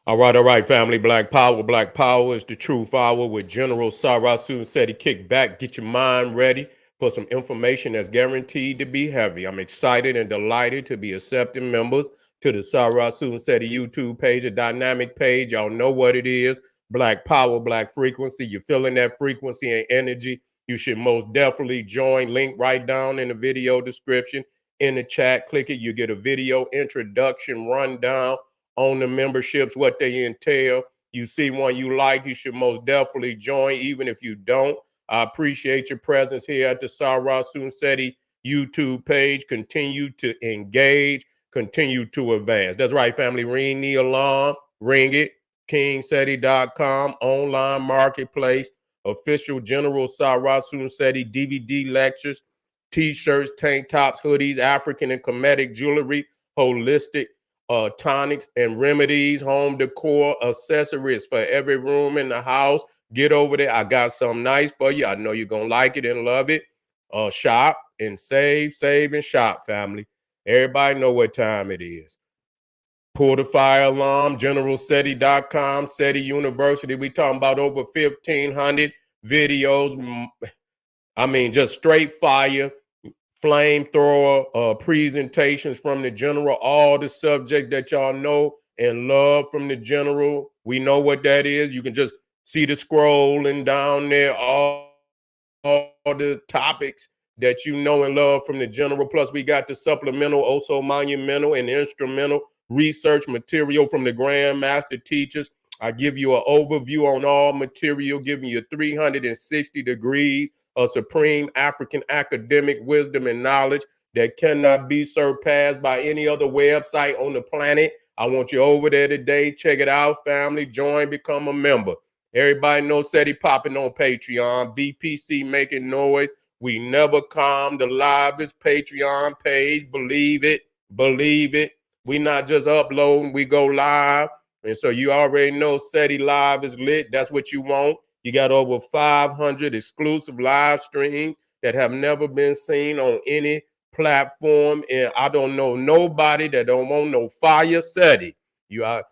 All right, family. Black Power. Black Power is the truth hour with General Sarasu said he kick back, get your mind ready for some information that's guaranteed to be heavy. I'm excited and delighted to be accepting members to the Sarasu said YouTube page, a dynamic page. Y'all know what it is. Black Power, Black Frequency. You're feeling that frequency and energy. You should most definitely join. Link right down in the video description. In the chat, click it. You get a video introduction rundown on the memberships, what they entail. You see one you like, you should most definitely join, even if you don't. I appreciate your presence here at the Sarah Sunseti YouTube page. Continue to engage, continue to advance. That's right, family. Ring the alarm, ring it. KingSeti.com, online marketplace, official General Sarah Sunseti DVD lectures, t-shirts, tank tops, hoodies, African and Kemetic jewelry, holistic tonics and remedies, home decor, accessories for every room in the house. Get over there. I got something nice for you. I know you're going to like it and love it. Shop and save and shop, family. Everybody know what time it is. Pull the fire alarm, generalseti.com, SETI University. We talking about over 1,500 videos. I mean, just straight fire flamethrower presentations from the general, all the subjects that y'all know and love from the general. We know what that is. You can just see the scrolling down there, all the topics that you know and love from the general. Plus, we got the supplemental, also monumental and instrumental research material from the Grandmaster teachers. I give you an overview on all material, giving you 360 degrees of supreme African academic wisdom and knowledge that cannot be surpassed by any other website on the planet. I want you over there today. Check it out, family. Join, become a member. Everybody knows SETI popping on Patreon. BPC making noise. We never calm. The livest Patreon page. Believe it. Believe it. We not just uploading. We go live. And so you already know SETI Live is lit. That's what you want. You got over 500 exclusive live streams that have never been seen on any platform. And I don't know nobody that don't want no fire SETI. I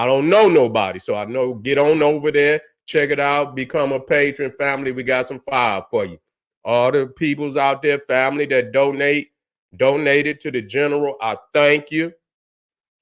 don't know nobody. So I know, get on over there, check it out, become a patron, family. We got some fire for you. All the peoples out there, family, that donated to the general, I thank you.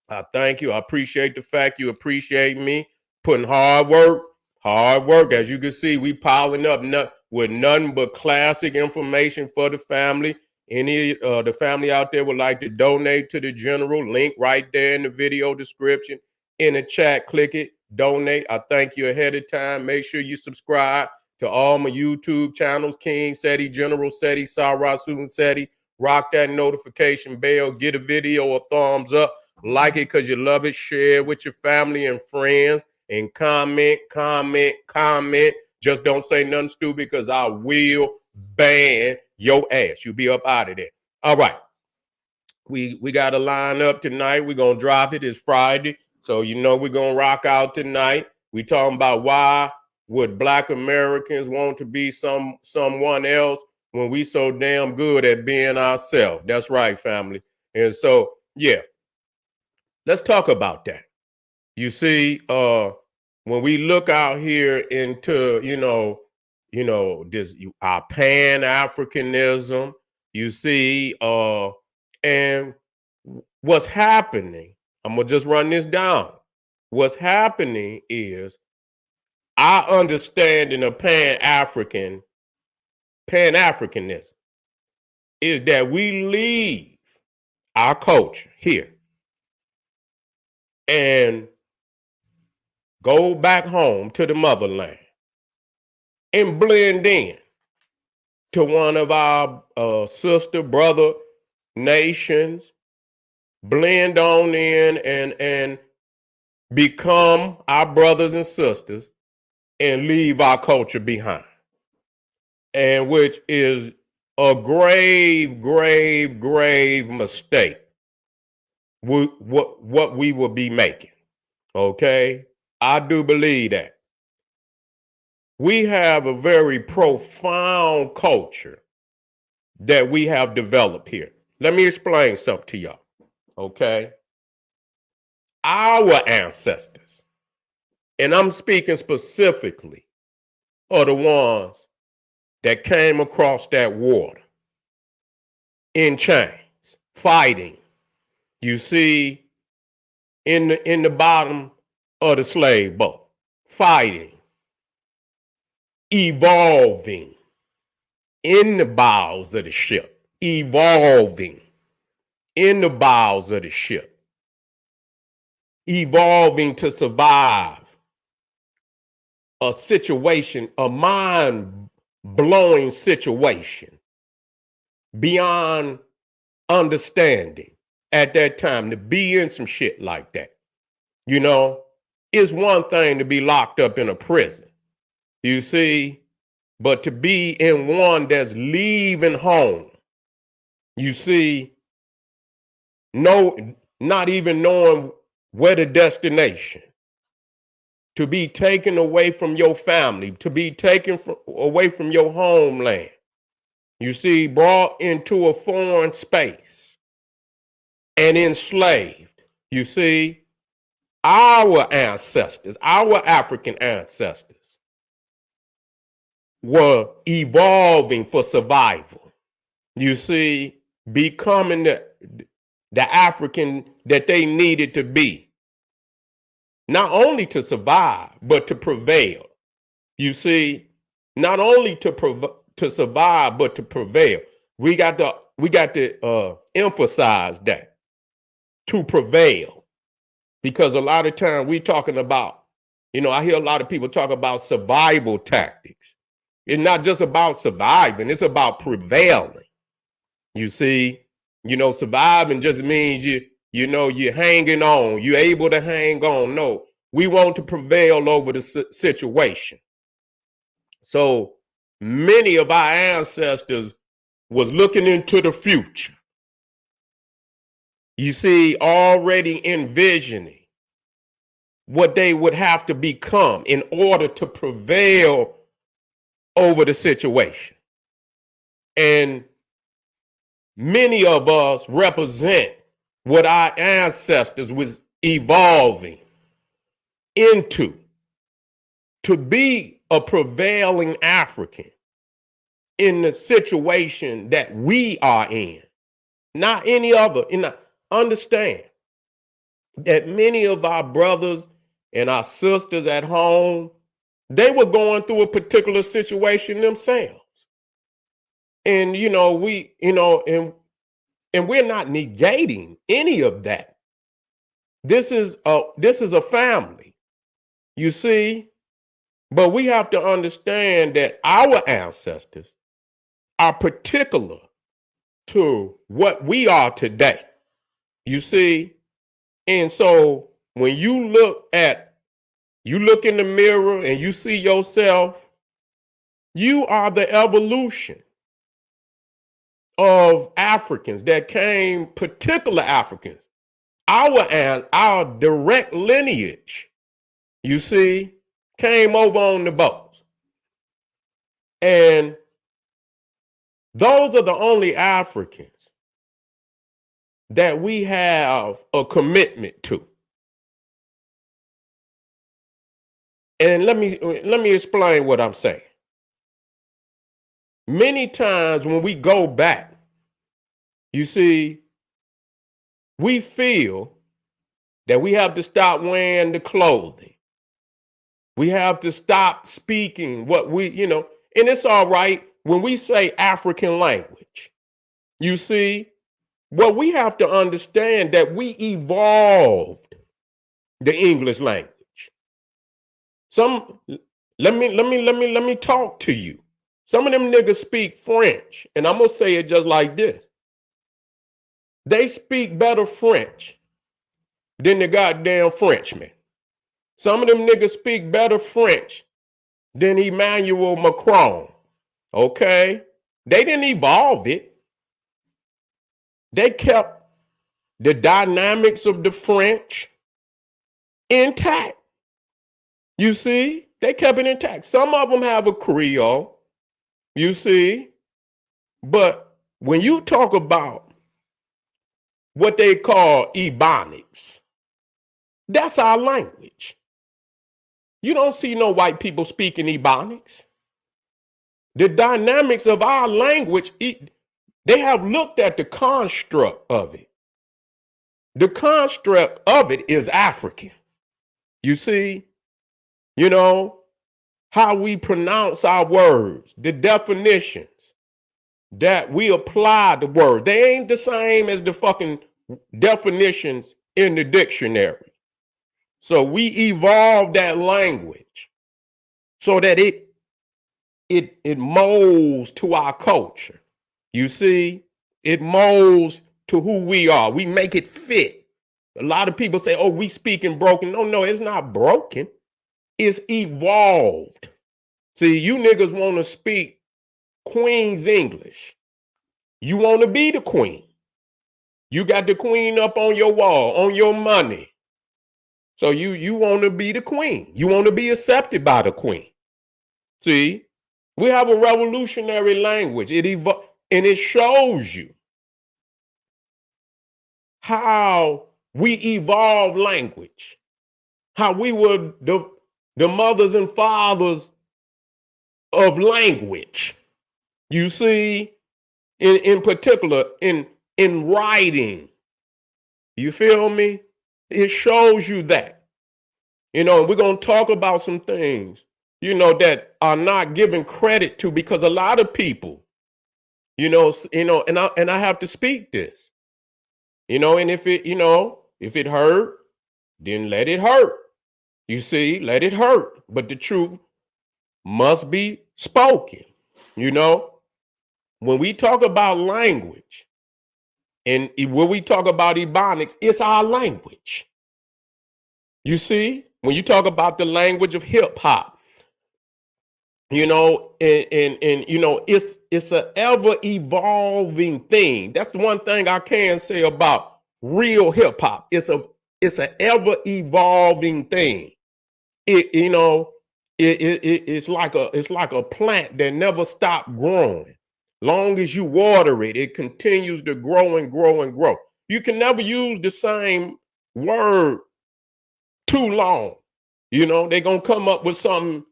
I thank you. I appreciate the fact you appreciate me putting hard work. Hard work. As you can see, we piling up with nothing but classic information for the family. Any the family out there would like to donate to the general, link right there in the video description. In the chat, click it, donate. I thank you ahead of time. Make sure you subscribe to all my YouTube channels, King Seti, General Seti, Sarah Susan Seti. Rock that notification bell. Get a video a thumbs up. Like it because you love it. Share with your family and friends. And comment. Just don't say nothing stupid because I will ban your ass. You'll be up out of there. All right. We got a line up tonight. We're going to drop it. It's Friday. So you know we're going to rock out tonight. We talking about why would Black Americans want to be someone else when we so damn good at being ourselves. That's right, family. And so, yeah, let's talk about that. You see, when we look out here into, this our Pan-Africanism, you see, and what's happening, I'm gonna just run this down. What's happening is our understanding of Pan-Africanism is that we leave our culture here and go back home to the motherland and blend in to one of our sister, brother nations, blend on in and become our brothers and sisters and leave our culture behind. And which is a grave mistake. What we will be making. Okay? I do believe that. We have a very profound culture that we have developed here. Let me explain something to y'all. Okay? Our ancestors And I'm speaking specifically of the ones that came across that water in chains, fighting. You see, in the bottom of the slave boat, fighting, evolving in the bowels of the ship, evolving in the bowels of the ship, evolving to survive a situation, a mind-blowing situation beyond understanding at that time. To be in some shit like that, you know, it's one thing to be locked up in a prison, you see, but to be in one that's leaving home, you see, not even knowing where the destination, to be taken away from your family, to be taken away from your homeland, you see, brought into a foreign space and enslaved. You see, our ancestors, our African ancestors, were evolving for survival. You see, becoming the African that they needed to be, not only to survive, but to prevail. You see, not only to survive, but to prevail. We got to emphasize that, to prevail, because a lot of time we talking about, I hear a lot of people talk about survival tactics. It's not just about surviving; it's about prevailing. You see, surviving just means you're hanging on. You're able to hang on. No, we want to prevail over the situation. So many of our ancestors was looking into the future. You see, already envisioning what they would have to become in order to prevail over the situation. And many of us represent what our ancestors was evolving into, to be a prevailing African in the situation that we are in, not any other. Understand that many of our brothers and our sisters at home, they were going through a particular situation themselves. And, and we're not negating any of that. This is a family, you see, but we have to understand that our ancestors are particular to what we are today, you see. And so when you look in the mirror and you see yourself, you are the evolution of Africans that came, particular Africans, our direct lineage, you see, came over on the boats. And those are the only Africans that we have a commitment to. And let me explain what I'm saying. Many times when we go back, you see, we feel that we have to stop wearing the clothing. We have to stop speaking what and it's all right when we say African language. You see, well, we have to understand that we evolved the English language. Let me talk to you. Some of them niggas speak French, and I'm gonna say it just like this. They speak better French than the goddamn Frenchman. Some of them niggas speak better French than Emmanuel Macron. Okay? They didn't evolve it. They kept the dynamics of the French intact. You see? They kept it intact. Some of them have a Creole, you see? But when you talk about what they call Ebonics, that's our language. You don't see no white people speaking Ebonics. The dynamics of our language, they have looked at the construct of it. The construct of it is African. You see, you know, how we pronounce our words, the definitions that we apply the words. They ain't the same as the fucking definitions in the dictionary. So we evolved that language so that it molds to our culture. You see, it molds to who we are. We make it fit. A lot of people say, oh, we speaking broken. No, it's not broken. It's evolved. See, you niggas want to speak Queen's English. You want to be the queen. You got the queen up on your wall, on your money. So you want to be the queen. You want to be accepted by the queen. See, we have a revolutionary language. And it shows you how we evolve language, how we were the mothers and fathers of language. You see, in particular, in writing. You feel me? It shows you that. You know, we're going to talk about some things, you know, that are not given credit to, because a lot of people, you know, and I have to speak this, you know, and if it hurt, then let it hurt. You see, let it hurt. But the truth must be spoken. You know, when we talk about language and when we talk about Ebonics, it's our language. You see, when you talk about the language of hip hop, you know, and you know, it's an ever evolving thing. That's the one thing I can say about real hip hop. It's an ever evolving thing. It's like a plant that never stops growing. Long as you water it, it continues to grow and grow and grow. You can never use the same word too long. You know, they're going to come up with something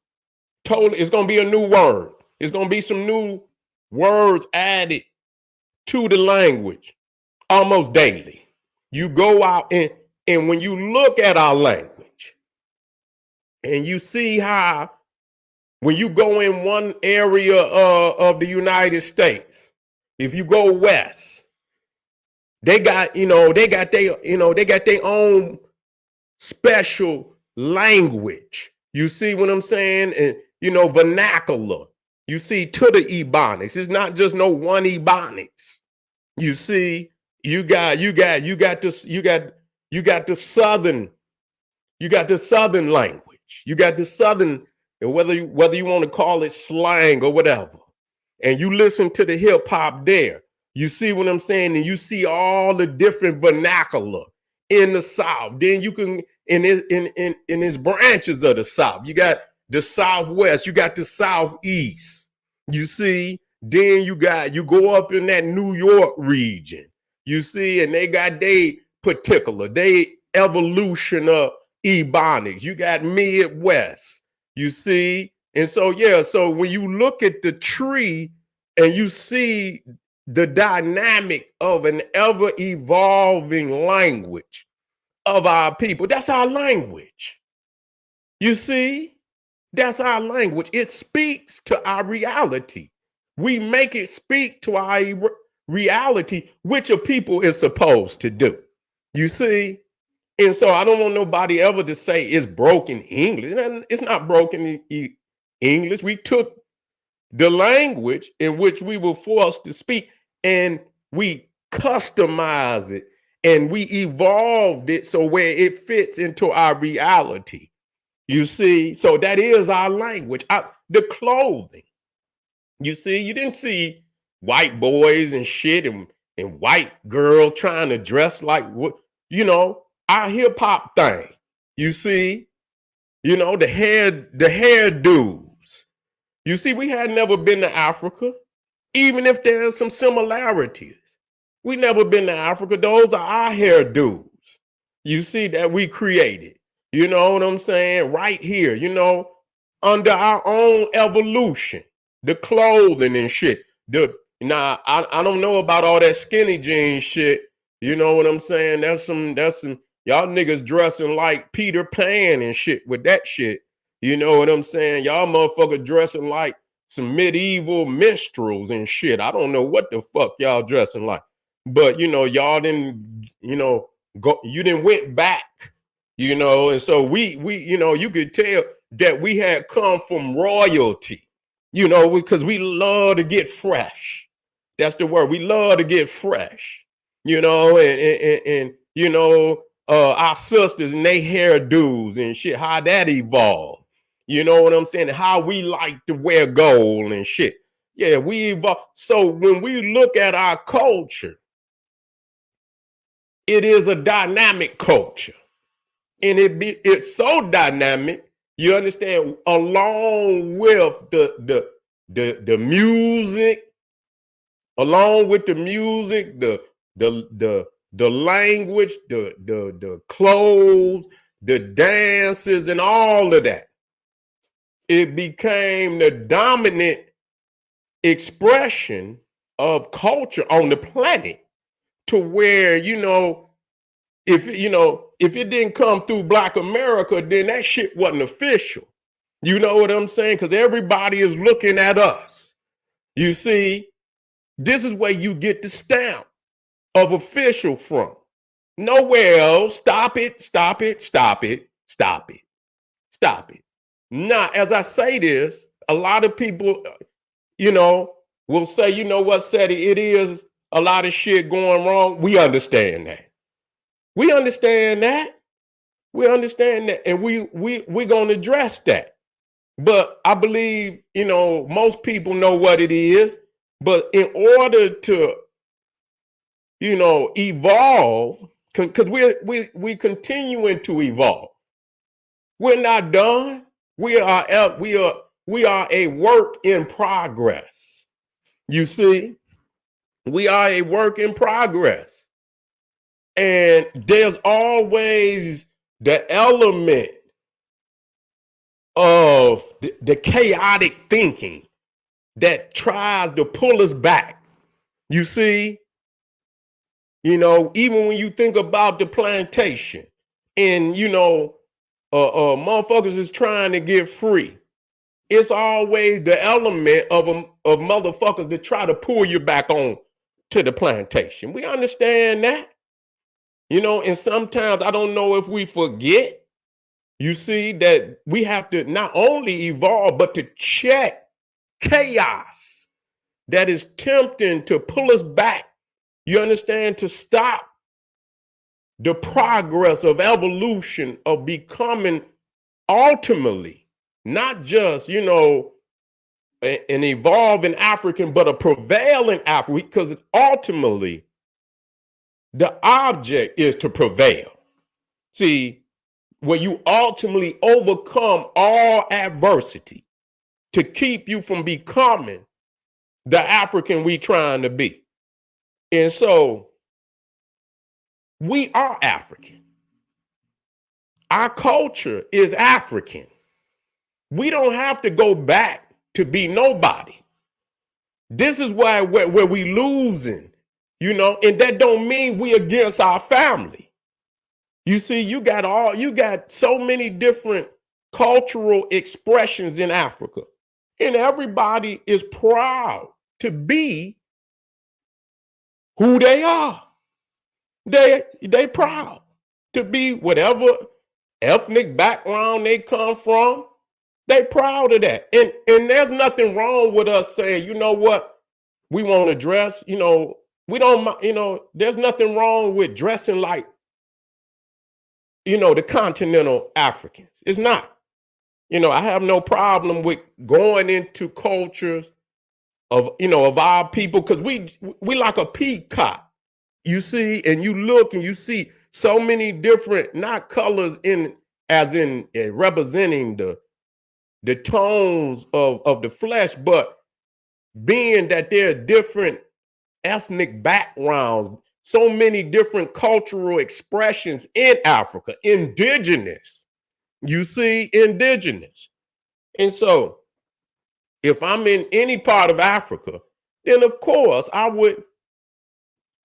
totally, it's going to be a new word. It's going to be some new words added to the language almost daily. You go out and when you look at our language and you see how when you go in one area of the United States, if you go west, they got their own special language. You see what I'm saying? And you know, vernacular. You see, to the Ebonics. It's not just no one Ebonics. You see, you got the southern language. You got the southern, and whether you want to call it slang or whatever. And you listen to the hip hop there. You see what I'm saying? And you see all the different vernacular in the South. Then you can in its branches of the South. You got the Southwest, you got the Southeast. You see, then you go up in that New York region. You see, and they got they evolution of Ebonics. You got Midwest. You see, and so yeah, so when you look at the tree and you see the dynamic of an ever evolving language of our people, that's our language. You see, that's our language. It speaks to our reality. We make it speak to our reality, which a people is supposed to do. You see? And so I don't want nobody ever to say it's broken English. It's not broken English. We took the language in which we were forced to speak and we customized it and we evolved it so where it fits into our reality. You see, so that is our language. The clothing. You see, you didn't see white boys and shit and white girls trying to dress like what, you know, our hip hop thing. You see, you know, the hairdos. You see, we had never been to Africa, even if there's some similarities. We never been to Africa. Those are our hairdos. You see, that we created. You know what I'm saying? Right here, under our own evolution, the clothing and shit. I don't know about all that skinny jeans shit. You know what I'm saying? That's some y'all niggas dressing like Peter Pan and shit with that shit. You know what I'm saying? Y'all motherfucker dressing like some medieval minstrels and shit. I don't know what the fuck y'all dressing like. But y'all didn't, you didn't went back, and so we you could tell that we had come from royalty, because we love to get fresh. That's the word. We love to get fresh, and our sisters and they hairdos and shit, how that evolved. You know what I'm saying? How we like to wear gold and shit. Yeah, we evolved. So when we look at our culture, it is a dynamic culture. And it's so dynamic, you understand, along with the music, the language, the clothes, the dances, and all of that. It became the dominant expression of culture on the planet, to where, if it didn't come through Black America, then that shit wasn't official. You know what I'm saying? Because everybody is looking at us. You see, this is where you get the stamp of official from. Nowhere else. Stop it, stop it, stop it, stop it, stop it. Now, as I say this, a lot of people, will say, you know what, Seti, it is a lot of shit going wrong. We understand that. We understand that. We understand that. And we're going to address that. But I believe, most people know what it is. But in order to, evolve, because we're continuing to evolve. We're not done. We are a work in progress. You see, we are a work in progress. And there's always the element of the chaotic thinking that tries to pull us back. You see, even when you think about the plantation and, motherfuckers is trying to get free, it's always the element of motherfuckers that try to pull you back on to the plantation. We understand that. And sometimes I don't know if we forget, you see, that we have to not only evolve, but to check chaos that is tempting to pull us back. You understand? To stop the progress of evolution, of becoming ultimately not just, an evolving African, but a prevailing African, because ultimately the object is to prevail. See, where you ultimately overcome all adversity to keep you from becoming the African we trying to be. And so we are African. Our culture is African. We don't have to go back to be nobody. This is why where we losing, and that don't mean we against our family. You see, you got so many different cultural expressions in Africa, and everybody is proud to be who they are. They proud to be whatever ethnic background they come from. They proud of that. And there's nothing wrong with us saying, you know what, we want to dress, we don't, there's nothing wrong with dressing like, the continental Africans. It's not. I have no problem with going into cultures of our people, because we like a peacock. You see, and you look and you see so many different, not colors as in representing the tones of the flesh, but being that there are different ethnic backgrounds, so many different cultural expressions in Africa, indigenous. You see, indigenous. And so if I'm in any part of Africa, then of course I would,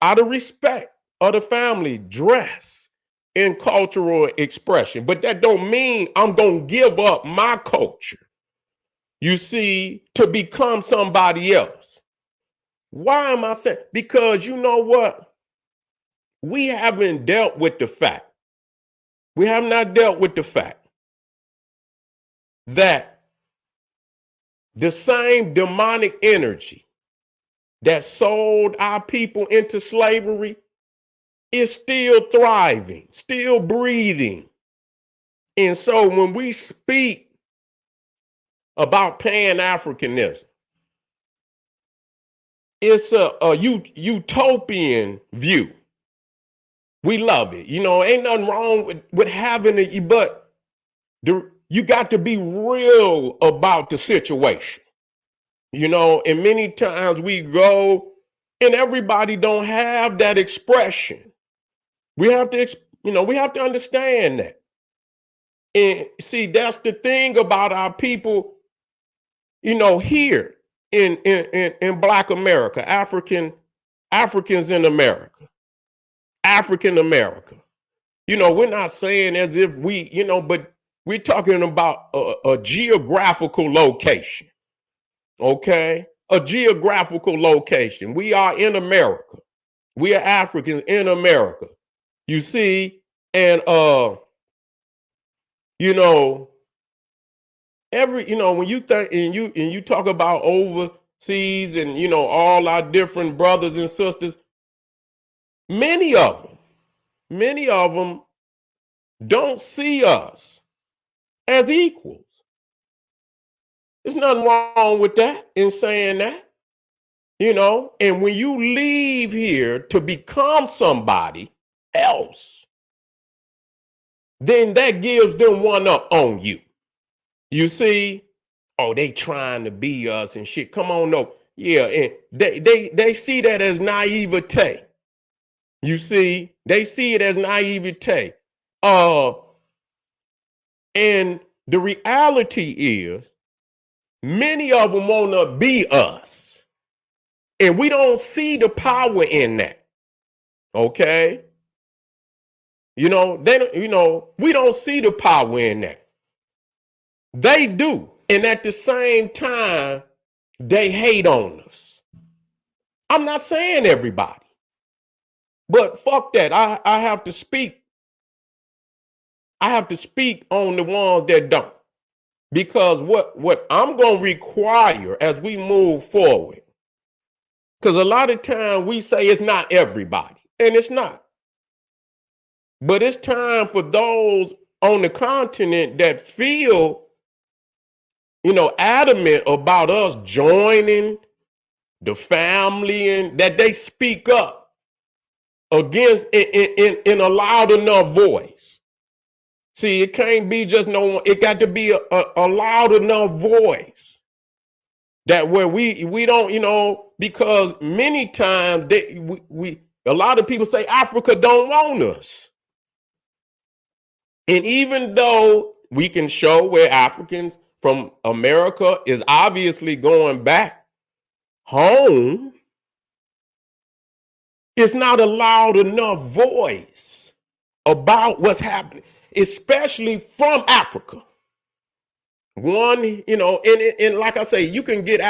out of respect of the family, dress in cultural expression. But that don't mean I'm going to give up my culture, you see, to become somebody else. Why am I saying? Because you know what? We haven't dealt with the fact. We have not dealt with the fact that the same demonic energy that sold our people into slavery is still thriving, still breathing. And so when we speak about Pan-Africanism, it's a utopian view. We love it. You know, ain't nothing wrong with having it, but you got to be real about the situation. You know, and many times we go and everybody don't have that expression. We have to, we have to understand that. And see, that's the thing about our people, here in Black America, Africans in America, African America. We're not saying as if but we're talking about a geographical location. Okay? A geographical location. We are in America. We are Africans in America. You see, and when you think and you talk about overseas and all our different brothers and sisters, many of them don't see us as equals. There's nothing wrong with that in saying that. And when you leave here to become somebody else, then that gives them one up on you. You see, oh, they trying to be us and shit. Come on, no. Yeah, and they see that as naivete. You see, they see it as naivete. And the reality is, many of them want to be us. And we don't see the power in that. Okay? We don't see the power in that. They do. And at the same time, they hate on us. I'm not saying everybody. But fuck that. I have to speak. I have to speak on the ones that don't. Because what I'm going to require as we move forward, because a lot of time we say it's not everybody, and it's not. But it's time for those on the continent that feel, adamant about us joining the family and that they speak up against in a loud enough voice. See, it can't be just no one. It got to be a loud enough voice that where we don't, because many times a lot of people say Africa don't want us. And even though we can show where Africans from America is obviously going back home, it's not a loud enough voice about what's happening, especially from Africa. And like I say, you can get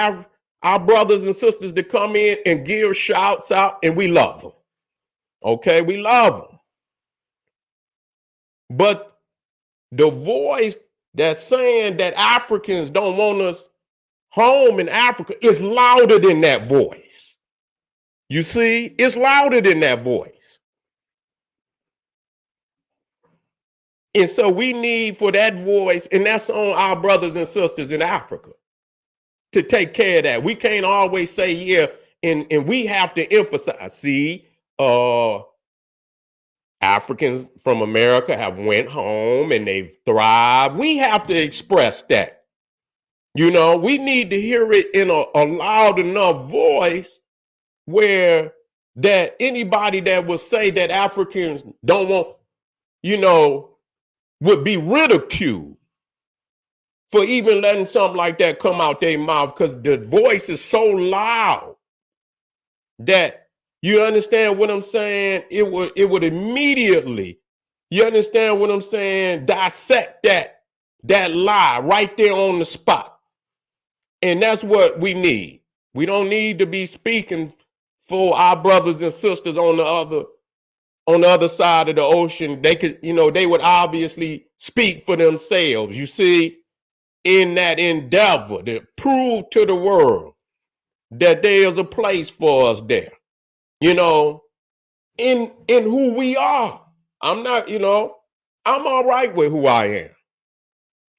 our brothers and sisters to come in and give shouts out, and we love them. Okay, we love them. But the voice that's saying that Africans don't want us home in Africa is louder than that voice. You see, it's louder than that voice. And so we need for that voice, and that's on our brothers and sisters in Africa to take care of that. We can't always say, yeah, and we have to emphasize, see, Africans from America have went home and they've thrived. We have to express that. We need to hear it in a loud enough voice where that anybody that will say that Africans don't want, would be ridiculed for even letting something like that come out their mouth, because the voice is so loud that, you understand what I'm saying? It would immediately, you understand what I'm saying, dissect that lie right there on the spot. And that's what we need. We don't need to be speaking for our brothers and sisters on the other side of the ocean. They could, they would obviously speak for themselves, you see, in that endeavor to prove to the world that there's a place for us there, in who we are. I'm not, I'm all right with who I am.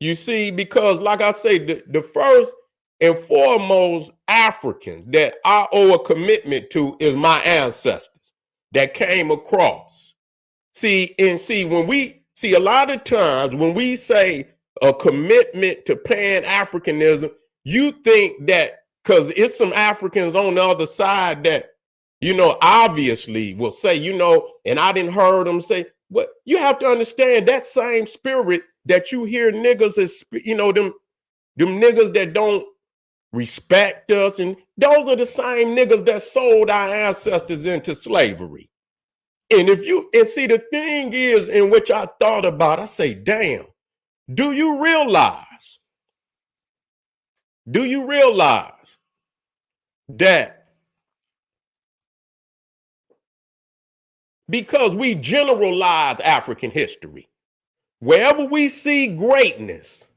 You see, because like I say, the first and foremost Africans that I owe a commitment to is my ancestors that came across. See, when we see, a lot of times when we say a commitment to Pan-Africanism, you think that because it's some Africans on the other side that, obviously will say, and I didn't heard them say, but you have to understand that same spirit that you hear niggas is, them niggas that don't respect us, and those are the same niggas that sold our ancestors into slavery. And see, the thing is, in which I thought about, I say, damn, do you realize that because we generalize African history, wherever we see greatness,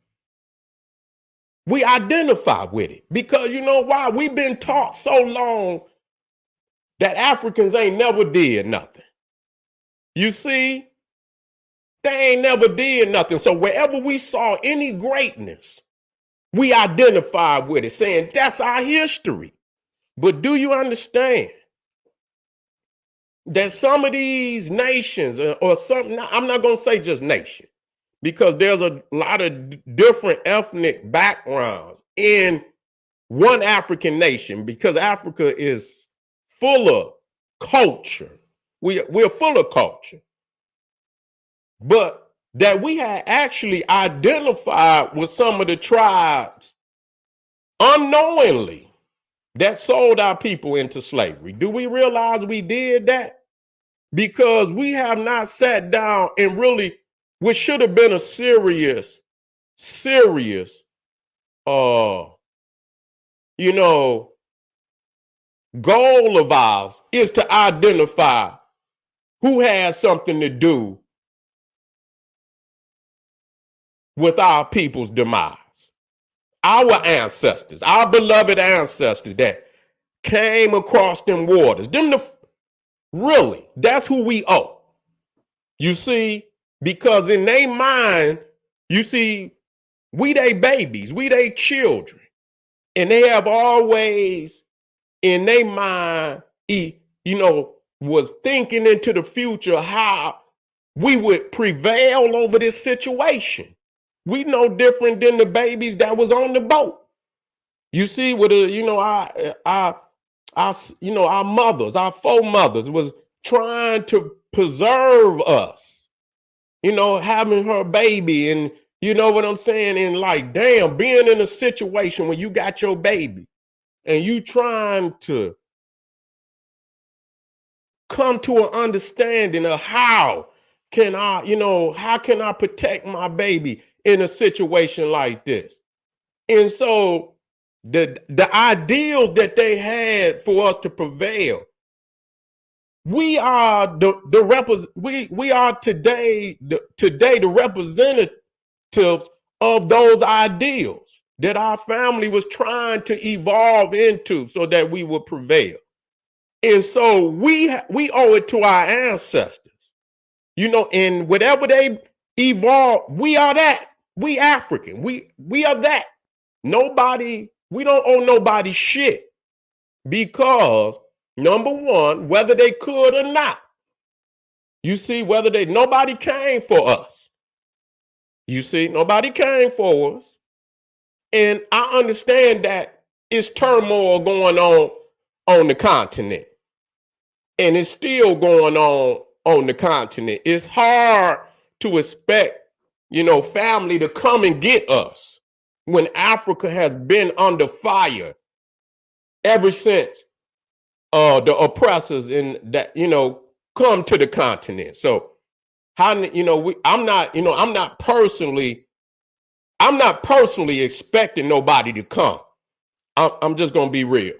we identify with it? Because you know why? We've been taught so long that Africans ain't never did nothing. You see, they ain't never did nothing. So wherever we saw any greatness, we identify with it, saying that's our history. But do you understand that some of these nations, or some, I'm not going to say just nation, because there's a lot of different ethnic backgrounds in one African nation, because Africa is full of culture. We're full of culture. But that we had actually identified with some of the tribes unknowingly that sold our people into slavery. Do we realize we did that? Because we have not sat down and really, which should have been a serious goal of ours, is to identify who has something to do with our people's demise. Our ancestors, our beloved ancestors that came across them waters, really, that's who we owe. You see, because in their mind, you see, we they babies, we they children, and they have always in their mind, was thinking into the future how we would prevail over this situation. We no different than the babies that was on the boat. You see, with our mothers, our foremothers was trying to preserve us, having her baby, and you know what I'm saying? And like, damn, being in a situation when you got your baby and you trying to come to an understanding of how can I protect my baby in a situation like this? And so the ideals that they had for us to prevail, we are we are today the representatives of those ideals that our family was trying to evolve into so that we would prevail. And so we owe it to our ancestors, and whatever they evolve, we are that. We African. We are that. We don't owe nobody shit, because number one, whether they could or not, you see, nobody came for us. You see, nobody came for us. And I understand that it's turmoil going on the continent. And it's still going on the continent. It's hard to expect family to come and get us when Africa has been under fire ever since the oppressors in that, come to the continent. So how, I'm not personally expecting nobody to come. I'm just going to be real.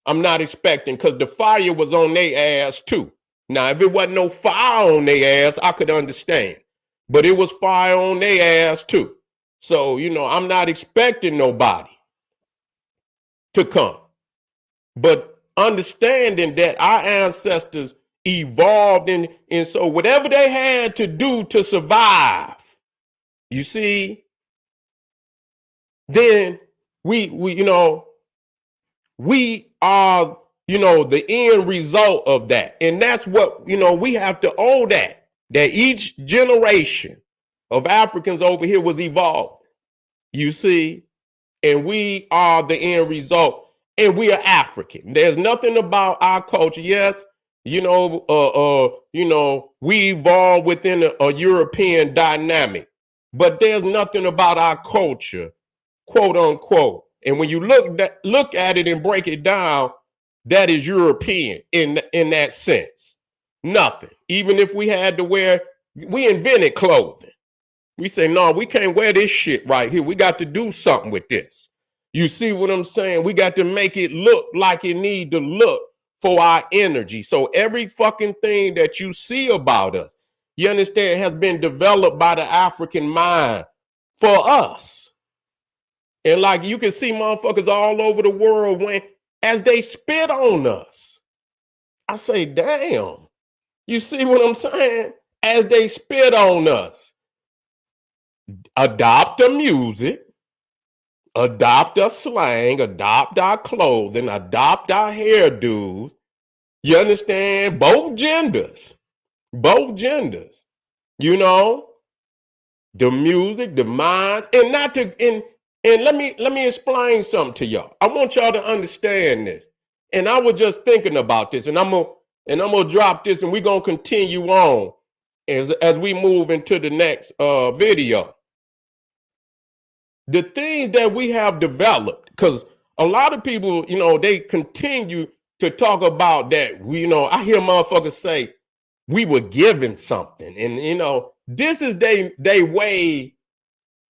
I'm not expecting, because the fire was on their ass too. Now, if it wasn't no fire on their ass, I could understand. But it was fire on their ass too. So, I'm not expecting nobody to come. But understanding that our ancestors evolved, and so whatever they had to do to survive, you see, then we are, the end result of that. And that's what, we have to owe that each generation of Africans over here was evolved, you see, and we are the end result. And we are African. There's nothing about our culture. Yes, we evolved within a European dynamic, but there's nothing about our culture, quote unquote. And when you look at it and break it down, that is European in that sense. Nothing. Even if we had to we invented clothing. We say, no, we can't wear this shit right here. We got to do something with this. You see what I'm saying? We got to make it look like it need to look for our energy. So every fucking thing that you see about us, you understand, has been developed by the African mind for us. And like you can see motherfuckers all over the world as they spit on us. I say, damn. You see what I'm saying? As they spit on us. Adopt the music. Adopt our slang, adopt our clothing, adopt our hairdos. You understand? Both genders. The music, the minds, and let me explain something to y'all. I want y'all to understand this. And I was just thinking about this, and I'm gonna drop this, and we're gonna continue on as we move into the next video. The things that we have developed, because a lot of people, they continue to talk about that. I hear motherfuckers say we were given something, and this is they way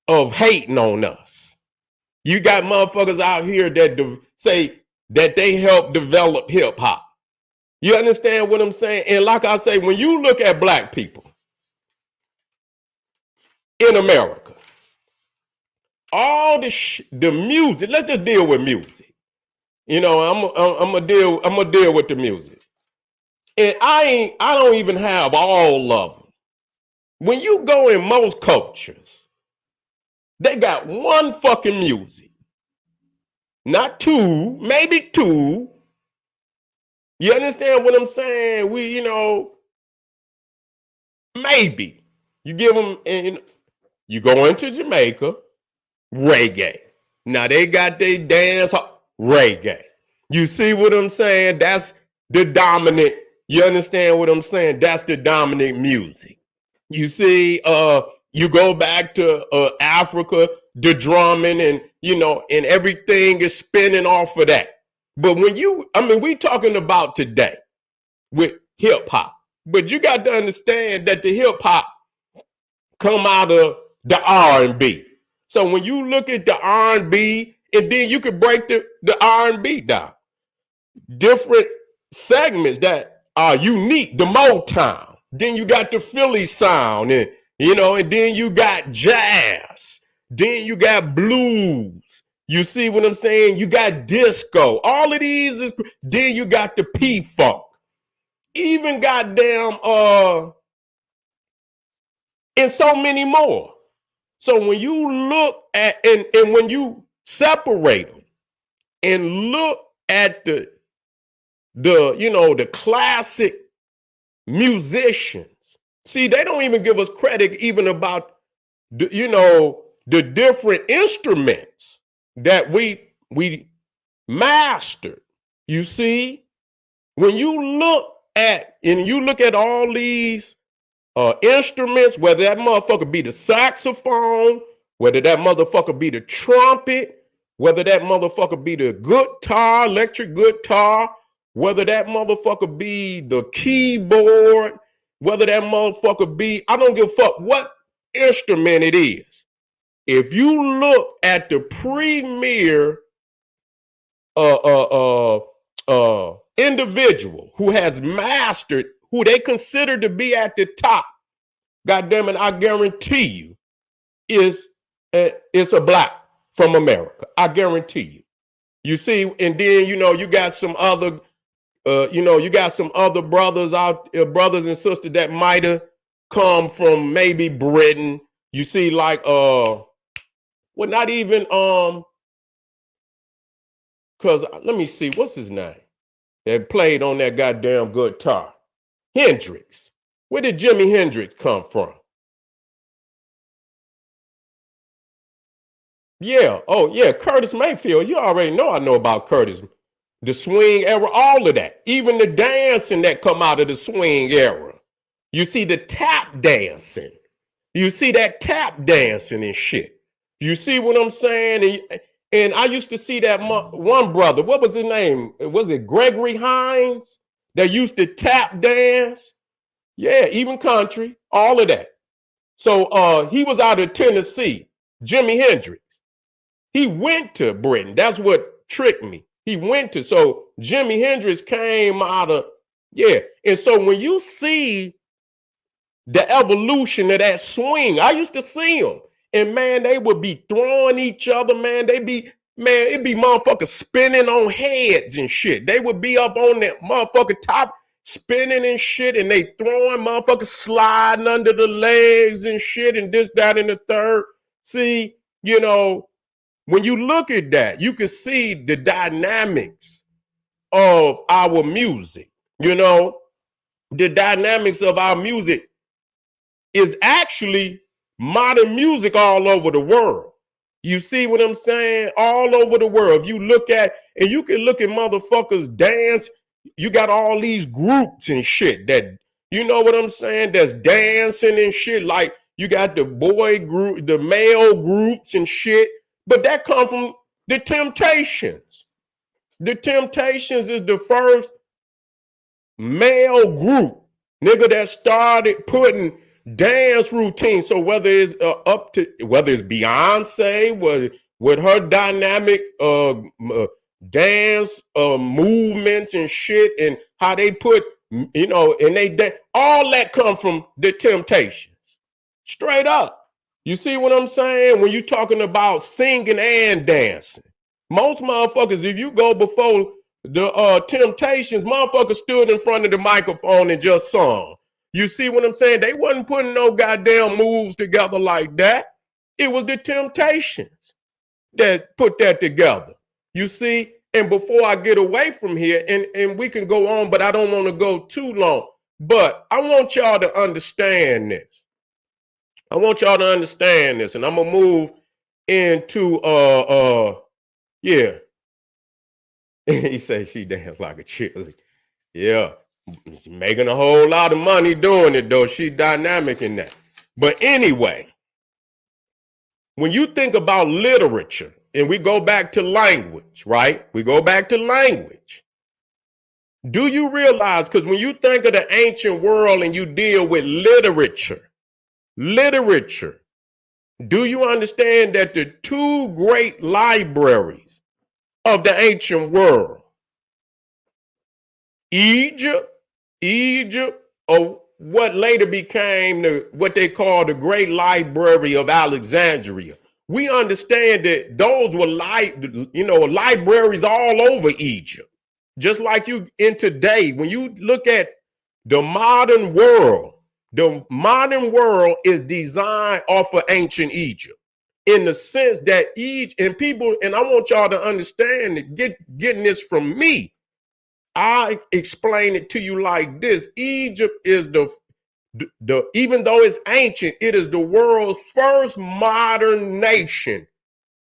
of hating on us. You got motherfuckers out here that say that they helped develop hip hop. You understand what I'm saying? And like I say, when you look at black people in America, all the music, let's just deal with music. I'm gonna deal with the music. And I don't even have all of them. When you go in most cultures, they got one fucking music. Not two, maybe two. You understand what I'm saying? Maybe. You give them, and you go into Jamaica, reggae. Now they got their dance reggae. You see what I'm saying? That's the dominant. You understand what I'm saying? That's the dominant music. You see, you go back to Africa, the drumming, and and everything is spinning off of that. But we talking about today with hip hop. But you got to understand that the hip hop come out of the R&B. So when you look at the R&B, and then you can break the R&B down. Different segments that are unique, the Motown. Then you got the Philly sound, and then you got jazz. Then you got blues. You see what I'm saying? You got disco. All of these is, then you got the P-Funk. Even goddamn, and so many more. So when you look at, and when you separate them and look at the classic musicians, see, they don't even give us credit even about the different instruments that we mastered. You see, when you look at all these instruments, whether that motherfucker be the saxophone, whether that motherfucker be the trumpet, whether that motherfucker be the guitar, electric guitar, whether that motherfucker be the keyboard, whether that motherfucker be, I don't give a fuck what instrument it is. If you look at the premier individual who has mastered, who they consider to be at the top, God damn it, I guarantee you, it's a black from America. I guarantee you. You see, and then you got some other, you got some other brothers brothers and sisters that might have come from maybe Britain. You see, like well, not even because let me see, what's his name that played on that goddamn guitar? Hendrix. Where did Jimi Hendrix come from? Yeah. Oh, yeah. Curtis Mayfield. You already know I know about Curtis. The swing era, all of that. Even the dancing that come out of the swing era. You see the tap dancing. You see that tap dancing and shit. You see what I'm saying? And I used to see that one brother. What was his name? Was it Gregory Hines? That used to tap dance? Yeah, even country, all of that. So he was out of Tennessee, Jimi Hendrix. He went to Britain. That's what tricked me. He went to, so Jimi Hendrix came out of, yeah. And so when you see the evolution of that swing, I used to see them. And man, they would be throwing each other, man. It'd be motherfuckers spinning on heads and shit. They would be up on that motherfucker top spinning and shit, and they throwing motherfuckers sliding under the legs and shit, and this, that, and the third. See, when you look at that, you can see the dynamics of our music. The dynamics of our music is actually modern music all over the world. You see what I'm saying? All over the world. If you look at, and you can look at motherfuckers dance, you got all these groups and shit that, you know what I'm saying, that's dancing and shit. Like you got the boy group, the male groups and shit, but that come from the Temptations. The Temptations is the first male group, nigga, that started putting dance routines. So whether it's whether it's Beyonce with her dynamic dance movements and shit, and how they put, and they all that come from the Temptations. Straight up. You see what I'm saying? When you're talking about singing and dancing, most motherfuckers, if you go before the Temptations, motherfuckers stood in front of the microphone and just sung. You see what I'm saying? They wasn't putting no goddamn moves together like that. It was the Temptations that put that together. You see? And before I get away from here, and we can go on, but I don't want to go too long. But I want y'all to understand this. I want y'all to understand this, and I'm gonna move into yeah. He said she danced like a cheerleader. Yeah, she's making a whole lot of money doing it though. She's dynamic in that. But anyway, when you think about literature, and we go back to language, right? We go back to language. Do you realize, because when you think of the ancient world and you deal with literature, do you understand that the two great libraries of the ancient world, Egypt, or what later became what they call the Great Library of Alexandria, we understand that those were libraries all over Egypt. Just like you in today, when you look at the modern world is designed off of ancient Egypt, in the sense that and I want y'all to understand that getting this from me, I explain it to you like this. Egypt is even though it's ancient, it is the world's first modern nation,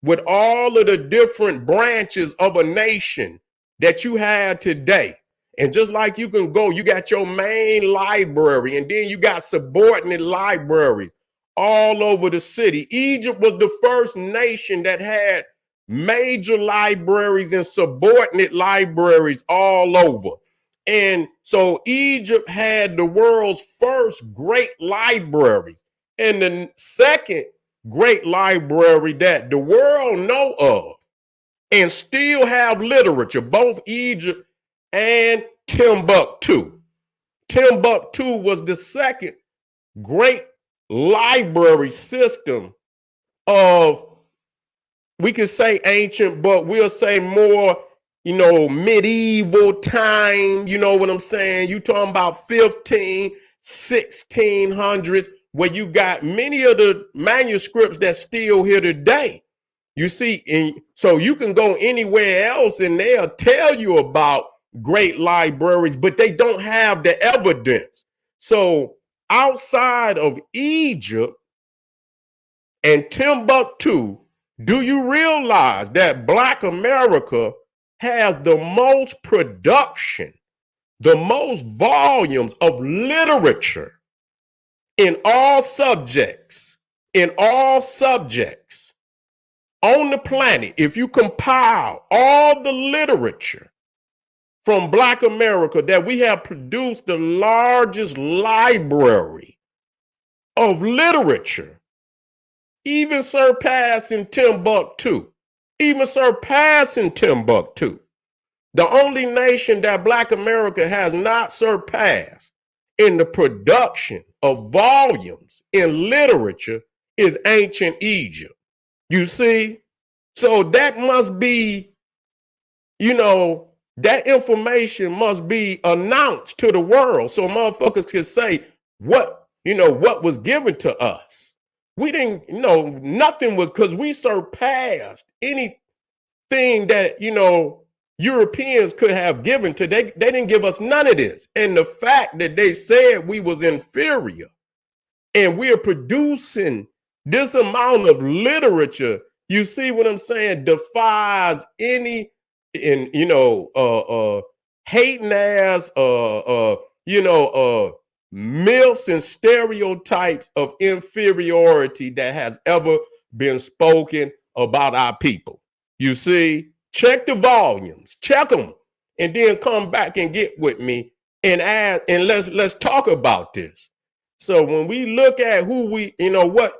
with all of the different branches of a nation that you have today. And just like you can go, you got your main library, and then you got subordinate libraries all over the city. Egypt was the first nation that had major libraries and subordinate libraries all over. And so Egypt had the world's first great libraries. And the second great library that the world know of and still have literature, both Egypt and Timbuktu. Timbuktu was the second great library system of, we could say ancient, but we'll say more, medieval time. You know what I'm saying? You talking about 1600s, where you got many of the manuscripts that's still here today. You see, and so you can go anywhere else and they'll tell you about great libraries, but they don't have the evidence. So outside of Egypt and Timbuktu, do you realize that Black America has the most production, the most volumes of literature in all subjects, on the planet? If you compile all the literature from Black America, that we have produced the largest library of literature, even surpassing Timbuktu. The only nation that Black America has not surpassed in the production of volumes in literature is ancient Egypt. You see? So that must be, that information must be announced to the world so motherfuckers can say what was given to us. We didn't, nothing was, because we surpassed anything that, Europeans could have given to. They didn't give us none of this. And the fact that they said we was inferior and we're producing this amount of literature, you see what I'm saying, defies any, hating ass, myths and stereotypes of inferiority that has ever been spoken about our people. You see, check the volumes, check them, and then come back and get with me and add, and let's talk about this. So when we look at who what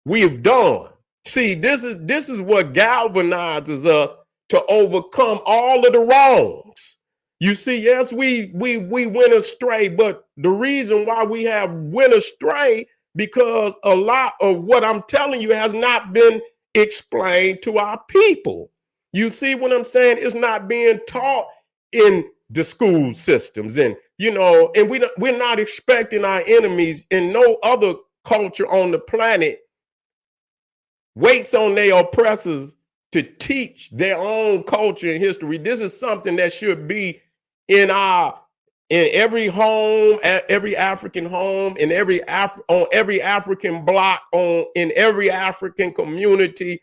we've done, see, this is what galvanizes us to overcome all of the wrongs. You see, yes, we went astray, but the reason why we have went astray, because a lot of what I'm telling you has not been explained to our people. You see what I'm saying? It's not being taught in the school systems, and and we're not expecting our enemies, and no other culture on the planet waits on their oppressors to teach their own culture and history. This is something that should be in every home, every African home, in on every African block, in every African community.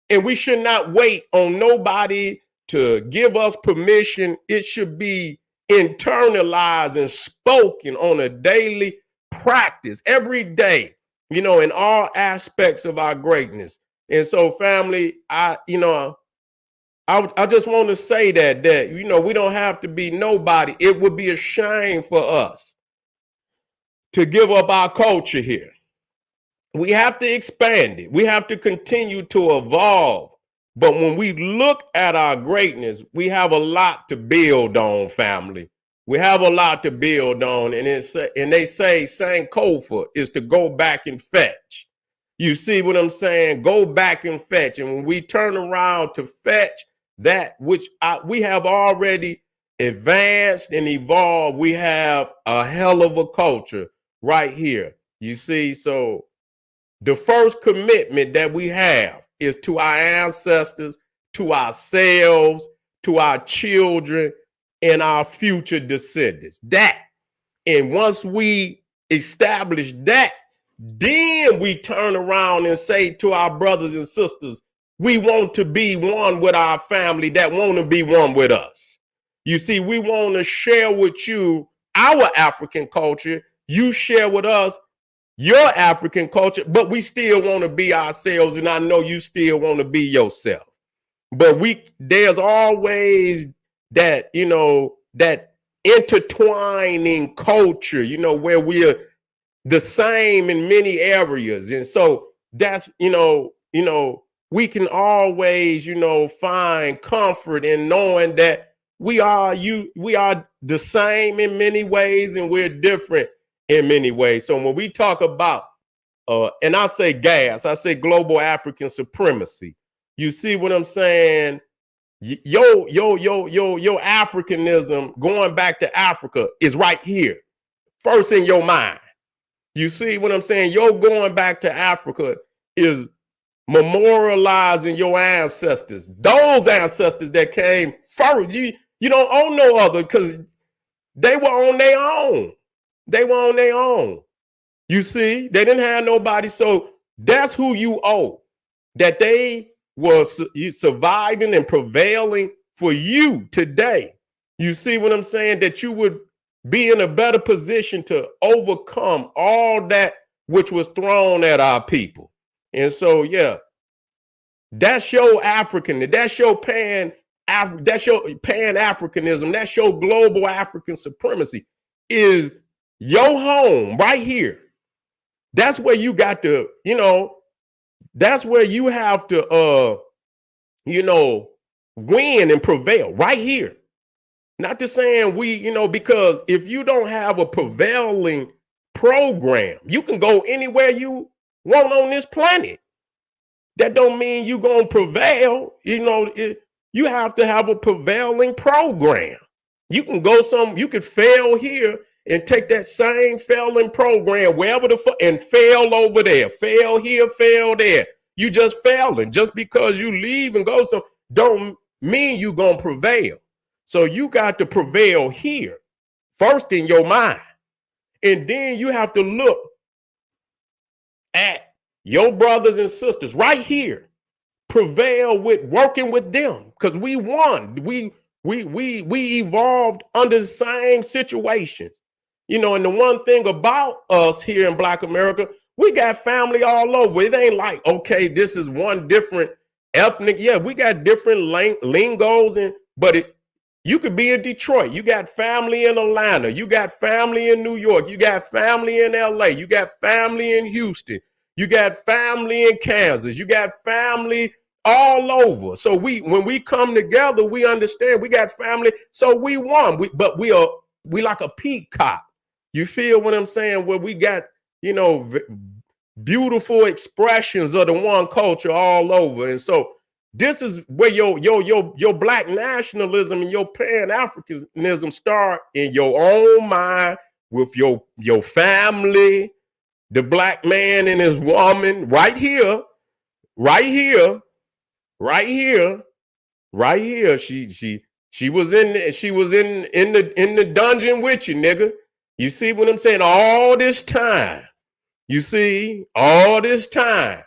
And we should not wait on nobody to give us permission. It should be internalized and spoken on a daily practice, every day, in all aspects of our greatness. And so, family, I just want to say that we don't have to be nobody. It would be a shame for us to give up our culture here. We have to expand it. We have to continue to evolve. But when we look at our greatness, we have a lot to build on, family. We have a lot to build on. And they say Sankofa is to go back and fetch. You see what I'm saying? Go back and fetch. And when we turn around to fetch that which we have already advanced and evolved, we have a hell of a culture right here. You see, so the first commitment that we have is to our ancestors, to ourselves, to our children, and our future descendants. That. And once we establish that, then we turn around and say to our brothers and sisters, we want to be one with our family that want to be one with us. You see, we want to share with you our African culture. You share with us your African culture, but we still want to be ourselves. And I know you still want to be yourself. But there's always that, that intertwining culture, where we're the same in many areas. And so that's, we can always, find comfort in knowing that we are the same in many ways and we're different in many ways. So when we talk about, and I say global African supremacy, you see what I'm saying? Your Africanism, going back to Africa, is right here, first in your mind. You see what I'm saying? Your going back to Africa is memorializing your ancestors, those ancestors that came first. You don't owe no other, because they were on their own. They were on their own. You see, they didn't have nobody. So that's who you owe, that they were surviving and prevailing for you today. You see what I'm saying? That you would be in a better position to overcome all that which was thrown at our people. And so, yeah, that's your African, that's your Pan-Africanism, that's your global African supremacy, is your home right here. That's where you got to, that's where you have to, win and prevail right here. Not to saying because if you don't have a prevailing program, you can go anywhere you want on this planet. That don't mean you're going to prevail. You have to have a prevailing program. You can you could fail here and take that same failing program wherever and fail over there, fail here, fail there. You just failing. Just because you leave and go don't mean you're going to prevail. So you got to prevail here first in your mind. And then you have to look at your brothers and sisters right here, prevail with working with them, because we won. We evolved under the same situations. And the one thing about us here in Black America, we got family all over. It ain't like, okay, this is one different ethnic. Yeah, we got different lingos, but you could be in Detroit. You got family in Atlanta. You got family in New York. You got family in LA. You got family in Houston. You got family in Kansas. You got family all over. So when we come together, we understand we got family. So we won. We like a peacock. You feel what I'm saying? Where we got, beautiful expressions of the one culture all over. And so this is where your Black nationalism and your Pan-Africanism start in your own mind with your family, the Black man and his woman right here. She was in the dungeon with you, nigga. You see what I'm saying? All this time. You see, all this time.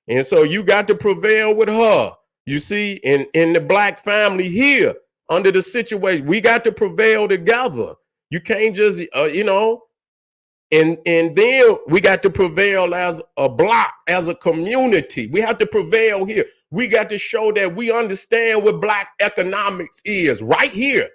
And so you got to prevail with her. You see, in the Black family here, under the situation, we got to prevail together. You can't just, and then we got to prevail as a block, as a community. We have to prevail here. We got to show that we understand what Black economics is right here.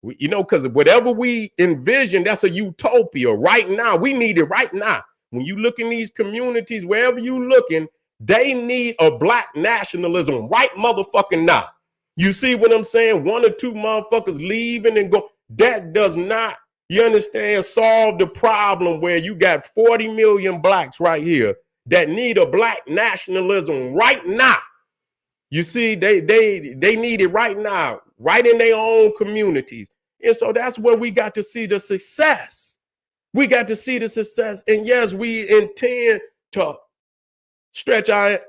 Because whatever we envision, that's a utopia right now. We need it right now. When you look in these communities, wherever you looking, they need a Black nationalism right motherfucking now. You see what I'm saying? One or two motherfuckers leaving and go. That does not, you understand, solve the problem where you got 40 million Blacks right here that need a Black nationalism right now. You see, they need it right now, right in their own communities. And so that's where we got to see the success. We got to see the success. And yes, we intend to stretch our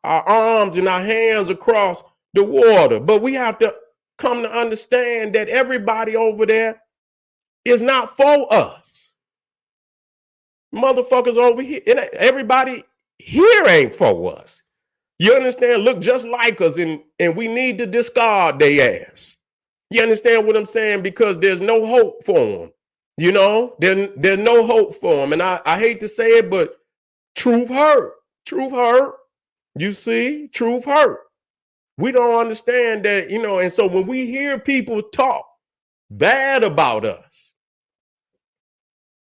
arms and our hands across the water. But we have to come to understand that everybody over there is not for us. Motherfuckers over here, everybody here ain't for us. You understand? Look just like us, and we need to discard their ass. You understand what I'm saying? Because there's no hope for them. You know, there's no hope for them. And I hate to say it, but truth hurt. Truth hurt. You see, truth hurt. We don't understand that, you know, and so when we hear people talk bad about us,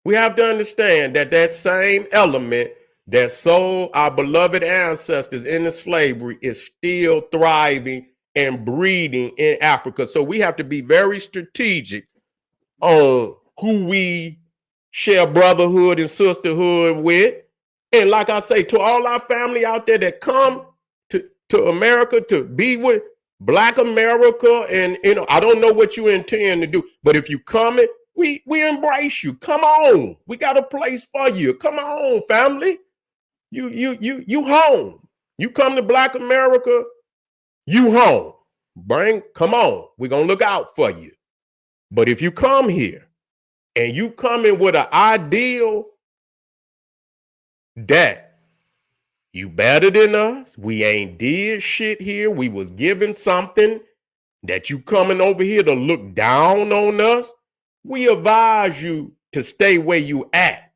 we have to understand that that same element that sold our beloved ancestors into slavery is still thriving and breeding in Africa. So we have to be very strategic on who we share brotherhood and sisterhood with. And like I say, to all our family out there that come to America to be with Black America, and you know, I don't know what you intend to do, but if you coming, we embrace you. Come on, we got a place for you. Come on, family. You home. You come to Black America, you home. Come on. We're gonna look out for you. But if you come here and you come in with an ideal that you better than us, we ain't did shit here, we was given something, that you coming over here to look down on us, we advise you to stay where you at.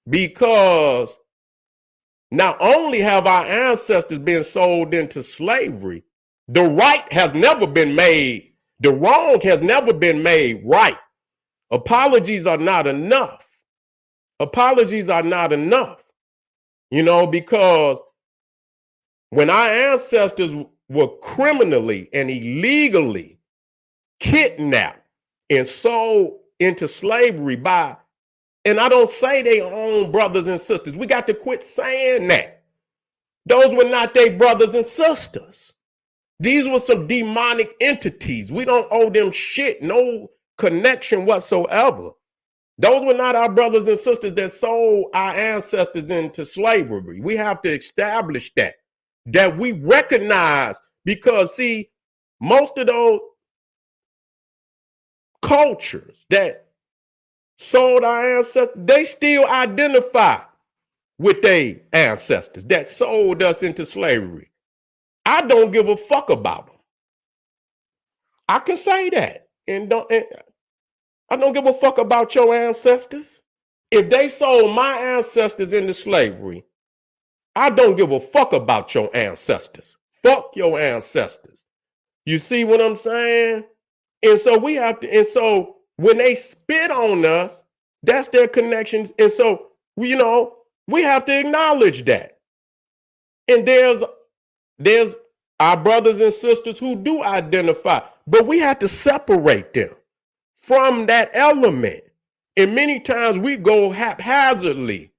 Because not only have our ancestors been sold into slavery, the right has never been made. The wrong has never been made right. Apologies are not enough. Apologies are not enough. You know, because when our ancestors were criminally and illegally kidnapped and sold into slavery by, and I don't say they own brothers and sisters. We got to quit saying that. Those were not their brothers and sisters. These were some demonic entities. We don't owe them shit, no connection whatsoever. Those were not our brothers and sisters that sold our ancestors into slavery. We have to establish that we recognize, because see, most of those cultures that sold our ancestors, they still identify with their ancestors that sold us into slavery. I don't give a fuck about them. I can say that. And I don't give a fuck about your ancestors. If they sold my ancestors into slavery, I don't give a fuck about your ancestors. Fuck your ancestors. You see what I'm saying? And so we have to, and so when they spit on us, that's their connections. And so, you know, we have to acknowledge that. And there's our brothers and sisters who do identify, but we have to separate them from that element. And many times we go haphazardly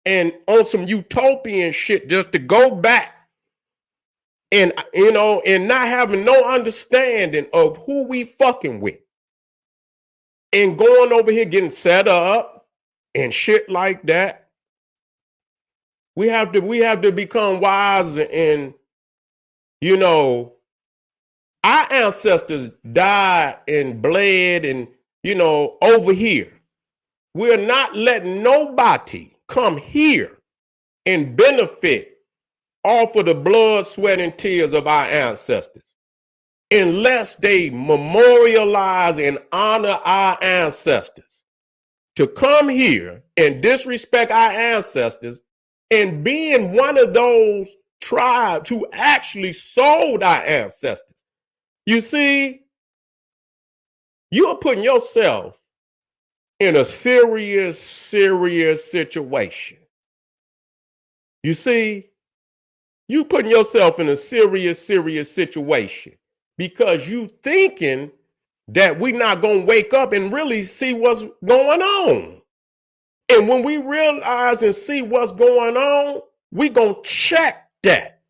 and on some utopian shit just to go back and, you know, and not having no understanding of who we fucking with, and going over here getting set up and shit like that. We have to become wiser. And, you know, our ancestors died and bled and, you know, over here. We're not letting nobody come here and benefit off of the blood, sweat, and tears of our ancestors unless they memorialize and honor our ancestors. To come here and disrespect our ancestors and being one of those tribes who actually sold our ancestors. You see, you're putting yourself in a serious situation. You see, you putting yourself in a serious situation because you thinking that we're not going to wake up and really see what's going on. And when we realize and see what's going on, we're going to check that.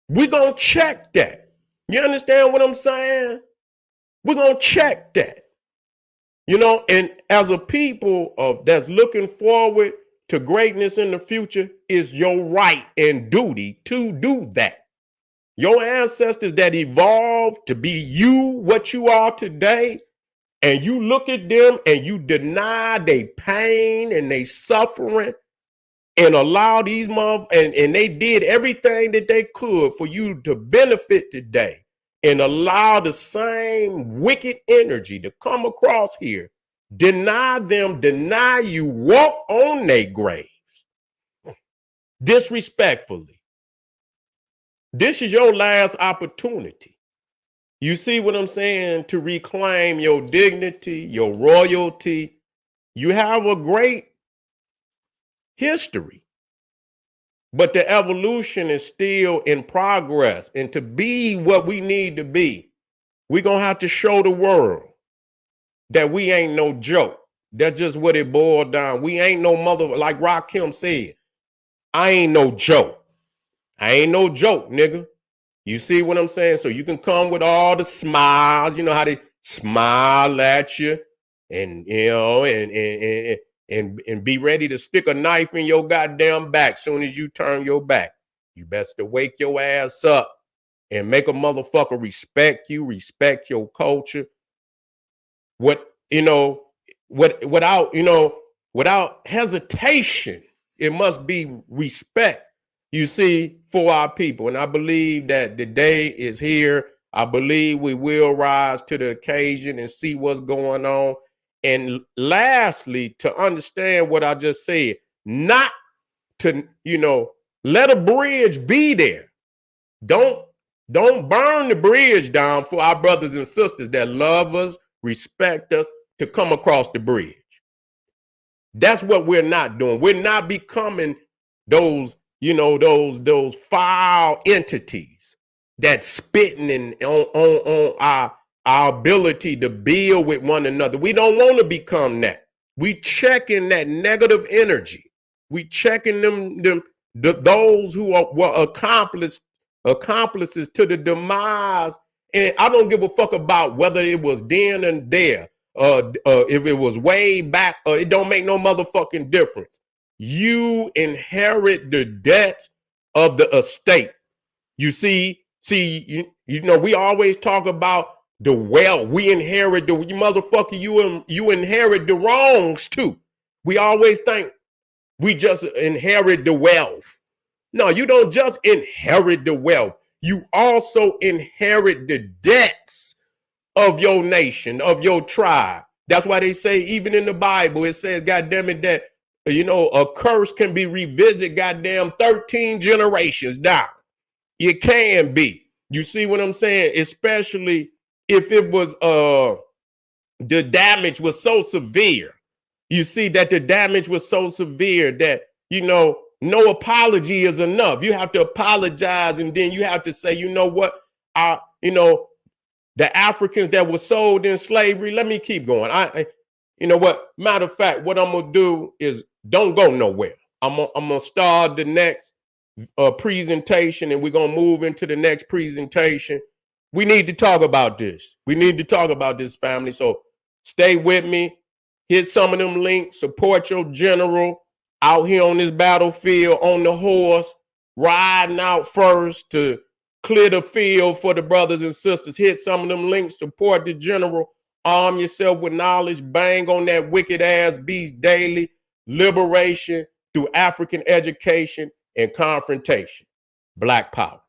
We're going to check that. You understand what I'm saying? We're going to check that. You know, and as a people that's looking forward to greatness in the future, it's your right and duty to do that. Your ancestors that evolved to be you, what you are today, and you look at them and you deny their pain and their suffering and allow these and they did everything that they could for you to benefit today and allow the same wicked energy to come across here, deny them, deny you, walk on their graves disrespectfully. This is your last opportunity. You see what I'm saying? To reclaim your dignity, your royalty. You have a great history, but the evolution is still in progress. And to be what we need to be, we're going to have to show the world that we ain't no joke. That's just what it boiled down. We ain't no mother, like Rakim said, I ain't no joke. I ain't no joke, nigga. You see what I'm saying? So you can come with all the smiles, you know how they smile at you, and you know, and be ready to stick a knife in your goddamn back soon as you turn your back. You best to wake your ass up and make a motherfucker respect you, respect your culture. Without hesitation, it must be respect, you see, for our people. And I believe that the day is here. I believe we will rise to the occasion and see what's going on. And lastly, to understand what I just said, not to, let a bridge be there. Don't burn the bridge down for our brothers and sisters that love us, respect us, to come across the bridge. That's what we're not doing. We're not becoming those, those foul entities that spitting on our ability to build with one another. We don't want to become that. We checking that negative energy. We checking those who were accomplices to the demise. And I don't give a fuck about whether it was then and there. If it was way back, it don't make no motherfucking difference. You inherit the debt of the estate. You see, we always talk about the wealth. We inherit you motherfucker, you inherit the wrongs too. We always think we just inherit the wealth. No, you don't just inherit the wealth. You also inherit the debts of your nation, of your tribe. That's why they say, even in the Bible, it says, goddamn it, that, a curse can be revisited, goddamn, 13 generations down. It can be. You see what I'm saying? Especially if it was, the damage was so severe. You see that the damage was so severe that, no apology is enough. You have to apologize, and then you have to say, you know what, the Africans that were sold in slavery. Let me keep going. Matter of fact, what I'm gonna do is don't go nowhere. I'm gonna start the next presentation, and we're gonna move into the next presentation. We need to talk about this. We need to talk about this, family. So stay with me. Hit some of them links. Support your general out here on this battlefield on the horse, riding out first to clear the field for the brothers and sisters. Hit some of them links. Support the general. Arm yourself with knowledge. Bang on that wicked ass beast daily. Liberation through African education and confrontation. Black power.